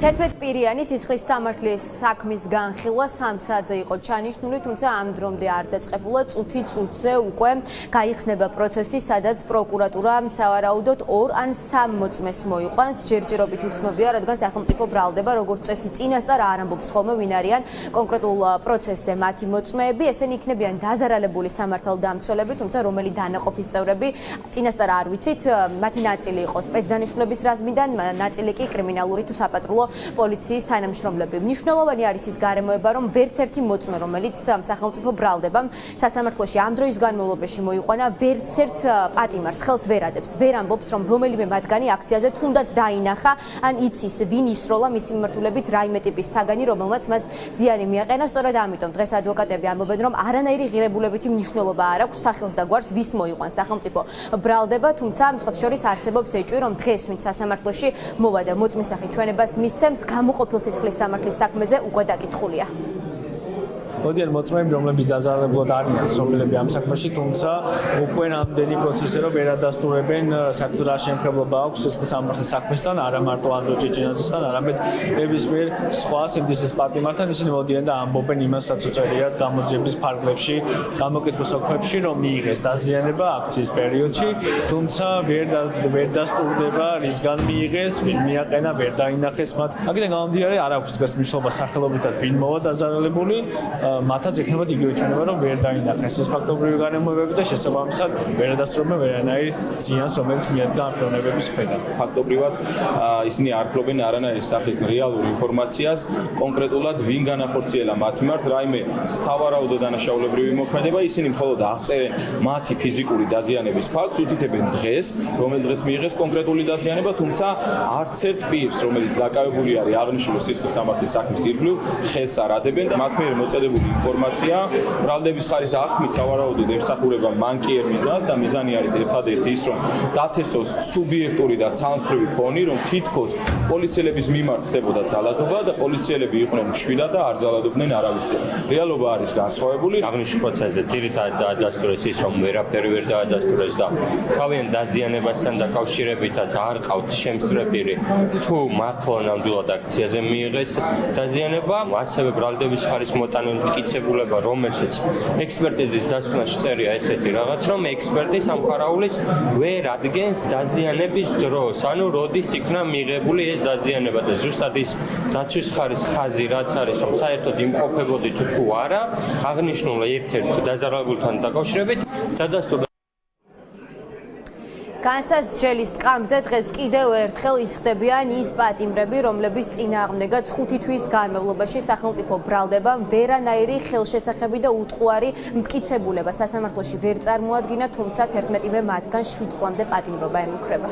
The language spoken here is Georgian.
11 პირიანი სისხლის სამართლის საქმის განხილვა 3 საათზე იყო ჩანიშნული, თუმცა ამ დრომდე არ დაწყებულა წუთზე უკვე გაიხსნება პროცესი, სადაც პროკურატურა სავარაუდოდ 2 ან 3 მოწმეს მოიყვანს. ჯერჯერობით უცნობია, რადგან სახელმწიფო ბრალდება როგორც წესი წინასწარ არ ამბობს ხოლმე ვინ არიან კონკრეტულ პროცესზე მათი მოწმეები. ესენი იქნებიან დაზარალებული სამართალდამცველები, თუმცა რომელი დანაყოფის წევრები წინასწარ არ ვიცით. მათი ნაწილი იყო სპეცდანიშნულების რაზმიდან, ნაწილი კი კრიმინალური თუ საპატრულო პოლიციის თანამშრომლები. მნიშვნელოვანი არის ის გარემოება, რომ ვერც ერთი მოწმე, რომელიც სახელმწიფო ბრალდებამ სასამართლოში ამ დროის განმავლობაში მოიყვანა, ვერც ერთ პატიმარს ხელს ვერ ადებს, ვერ ამბობს, რომ რომელიმე მათგანი აქციაზე თუნდაც დაინახა, ან იცის, ვინ ისროლა მისი მიმართულებით რაიმე ტიპის საგანი, რომელმაც მას ზიანი მიაყენა. სწორედ ამიტომ დღეს ადვოკატები ამბობენ, რომ არანაირი ღირებულებითი მნიშვნელობა არ აქვს სახელს და გვარს ვის მოიყვანს სახელმწიფო ბრალდება, თუმცა სხვა შორის არსებობს ეჭვი, რომ დღეს ვინც სასამართლოში მოვა და მოწმის სახით ჩვენებას მისცემს, გამოყოფილ სისხლის სამართლის საქმეზე უკვე დაკითხულია. მოდიან მოწმეები, რომლებიც დაზარალებლად არიან ცნობილები ამ საქმეში, თუმცა უკვე ნამდვილი პროცესი რომ ვერ ადასტურებენ საერთოდ რა შემქრებლობა აქვს სისხლის სამართლის საქმესთან, არა მარტო ანდრო ჭეჭინაძესთან, არამედ ნებისმიერ სხვა სინდისის პატიმართან. ისინი მოდიან და ამბობენ იმასაც უწერიათ გამოძიების ფარგლებში, გამოკითხვის ოქმებში, რომ მიიღეს დაზიანება აქციის პერიოდში, თუმცა ვერ დასტურდება რისგან მიიღეს, ვინ მიაყენა, ვერ დაინახეს მათ. აქედან გამომდინარე არ აქვს დღეს მნიშვნელობა სახელობითად ვინ მოვა დაზარალებული, მათაც ექნებათ იგივე ჩვენება, რომ ვერ დაინახეს ეს ფაქტობრივი გარემოებები და შესაბამისად ვერ ადასტურებენ ვერანაირ ზიანს, რომელიც მიადგა ამ პიროვნებების მხრიდან. ფაქტობრივად ისინი არ ფლობენ არანაირი სახის რეალურ ინფორმაციას, კონკრეტულად ვინ განახორციელა მათ მიმართ რაიმე სავარაუდო დანაშაულებრივი მოქმედება, ისინი მხოლოდ აღწერენ მათი ფიზიკური დაზიანების ფაქტს, უთითებენ დღეს, რომელ დღეს მიიღეს კონკრეტული დაზიანება, თუმცა არც ერთ პირს, რომელიც დაკავებული არის აღნიშნული სისხლის სამართლის საქმის ირგვლივ, ხელს არ ადებენ და მათ მიერ მოწოდებული ინფორმაცია ბრალდების ხარის აღქმით სავარაუდოდ ემსახურება მანკიერ მიზანს და მიზანი არის ერთადერთი ის, რომ დათესოს სუბიექტური და ცალმხრივი ფონი, რომ თითქოს პოლიციელების მიმართ ხდებოდა ძალადობა და პოლიციელები იყვნენ მშვიდად და არ ძალადობდნენ არავისი. რეალობა არის განსხვავებული. აღნიშნულ პროცესზე ძირითადად დაადასტურეს ის, რომ ვერაფერი ვერ დაადასტურეს და თავიანთ დაზიანებასთან დაკავშირებითაც არ ყავთ შემსწრებილი თუ მართლა ნამდვილად აქციაზე მიიღეს დაზიანება, ასევე ბრალდების ხარის მოტანილი მტკიცებულება, რომელშიც ექსპერტიზის დასკვნაში წერია ესეთი რაღაც, რომ ექსპერტი სამხარაულის ვერ ადგენს დაზიანების დროს, ანუ როდის იქნა მიღებული ეს დაზიანება და ზუსტად ის დაცვის ხარის ხაზი რაც არის, რომ საერთოდ იმყოფებოდით თუ არა, აღნიშნულ ერთ-ერთ დაზარალებულთან დაკავშირებით სადასტურდა. განსასჯელის სკამზე დღეს კიდევ ერთხელ იხდებიან ის პატიმრები, რომლების წინააღმდეგაც 5 თვის განმავლობაში სახელმწიფო ბრალდებამ ვერანაირი ხელშესახები და უტყუარი მტკიცებულება სასამართლოში ვერ წარმოადგინა, თუმცა 11-ივე მათგან 7 წლამდე პატიმრობა ემუქრება.